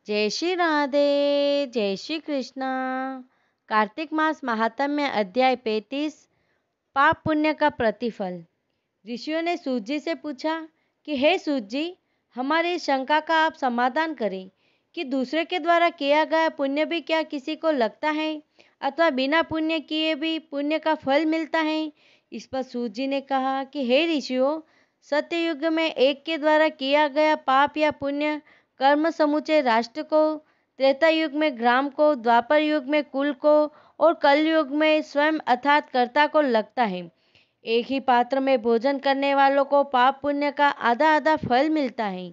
जय श्री राधे, जय श्री कृष्णा। कार्तिक मास महात्म्य अध्याय 35। पाप पुण्य का प्रतिफल। ऋषियों ने सूत जी से पूछा कि हे सूत जी, हमारी शंका का आप समाधान करें कि दूसरे के द्वारा किया गया पुण्य भी क्या किसी को लगता है अथवा बिना पुण्य किए भी पुण्य का फल मिलता है। इस पर सूत जी ने कहा कि हे ऋषियों, सत्ययुग में एक के द्वारा किया गया पाप या पुण्य कर्म समूचे राष्ट्र को, त्रेता युग में ग्राम को, द्वापर युग में कुल को और कलयुग में स्वयं अर्थात कर्ता को लगता है। एक ही पात्र में भोजन करने वालों को पाप पुण्य का आधा आधा फल मिलता है।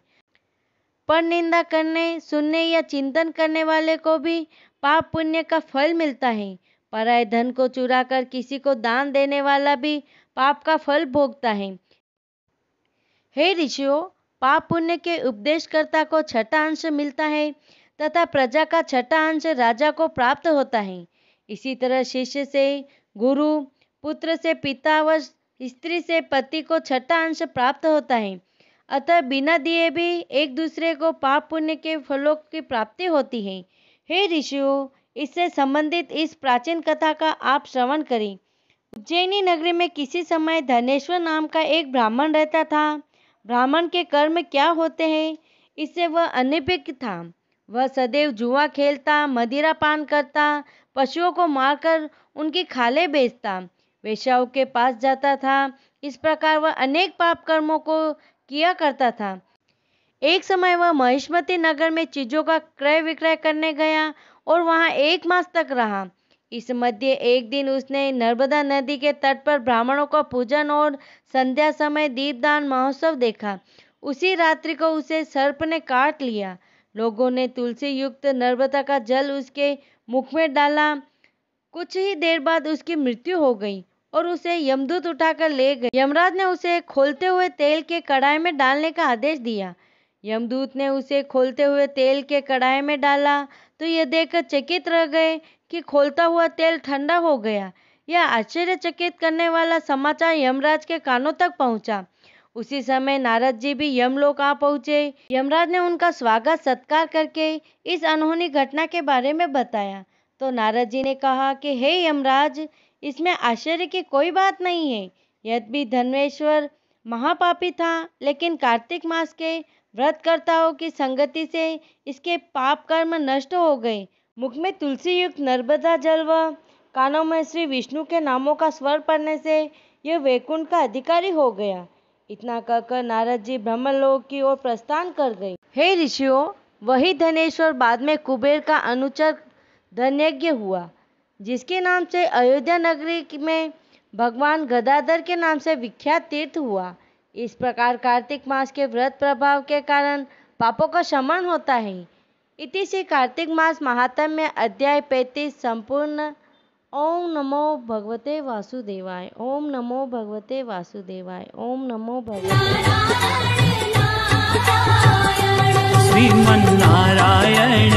पर निंदा करने, सुनने या चिंतन करने वाले को भी पाप पुण्य का फल मिलता है। पराये धन को चुरा कर किसी को दान देने वाला भी पाप का फल भोगता है। हे ऋषियों, पाप पुण्य के उपदेशकर्ता को छठा अंश मिलता है तथा प्रजा का छठा अंश राजा को प्राप्त होता है। इसी तरह शिष्य से गुरु, पुत्र से पिता व स्त्री से पति को छठा अंश प्राप्त होता है। अतः बिना दिए भी एक दूसरे को पाप पुण्य के फलों की प्राप्ति होती है। हे ऋषियों, इससे संबंधित इस प्राचीन कथा का आप श्रवण करें। उज्जैनी नगरी में किसी समय धनेश्वर नाम का एक ब्राह्मण रहता था। ब्राह्मण के कर्म क्या होते हैं, इससे वह अनभिज्ञ था। वह सदैव जुआ खेलता, मदिरा पान करता, पशुओं को मारकर उनकी खालें बेचता, वेश्याओं के पास जाता था। इस प्रकार वह अनेक पाप कर्मों को किया करता था। एक समय वह महिष्मती नगर में चीजों का क्रय विक्रय करने गया और वहां 1 मास तक रहा। इस मध्य एक दिन उसने नर्मदा नदी के तट पर ब्राह्मणों का पूजन और संध्या समय दीपदान महोत्सव देखा। उसी रात्रि को उसे सर्प ने काट लिया। लोगों ने तुलसी युक्त नर्मदा का जल उसके मुख में डाला। कुछ ही देर बाद उसकी मृत्यु हो गई और उसे यमदूत उठाकर ले गए। यमराज ने उसे खोलते हुए तेल के कढ़ाई में डालने का आदेश दिया। यमदूत ने उसे खोलते हुए तेल के कढ़ाई में डाला तो यह देखकर चकित रह गए कि खोलता हुआ तेल ठंडा हो गया। यह आश्चर्यचकित करने वाला समाचार यमराज के कानों तक पहुंचा। उसी समय नारद जी भी यमलोक आ पहुंचे। यमराज ने उनका स्वागत सत्कार करके इस अनहोनी घटना के बारे में बताया तो नारद जी ने कहा कि हे यमराज, इसमें आश्चर्य की कोई बात नहीं है। यद्यपि धनेश्वर महापापी था, लेकिन कार्तिक मास के व्रतकर्ताओं की संगति से इसके पाप कर्म नष्ट हो गए। मुख में तुलसी युक्त नर्मदा जल व कानों में श्री विष्णु के नामों का स्वर पड़ने से यह वैकुंठ का अधिकारी हो गया। इतना कहकर नारद जी ब्रह्मलोक की ओर प्रस्थान कर गए। हे ऋषियों, वही धनेश्वर बाद में कुबेर का अनुचर धनयज्ञ हुआ, जिसके नाम से अयोध्या नगरी में भगवान गदाधर के नाम से विख्यात तीर्थ हुआ। इस प्रकार कार्तिक मास के व्रत प्रभाव के कारण पापों का शमन होता है। इति से कार्तिक मास महात्म्य अध्याय 35 संपूर्ण। ओम नमो भगवते वासुदेवाय। ओम नमो भगवते वासुदेवाय। ओम नमो भगवते श्रीमन्नारायण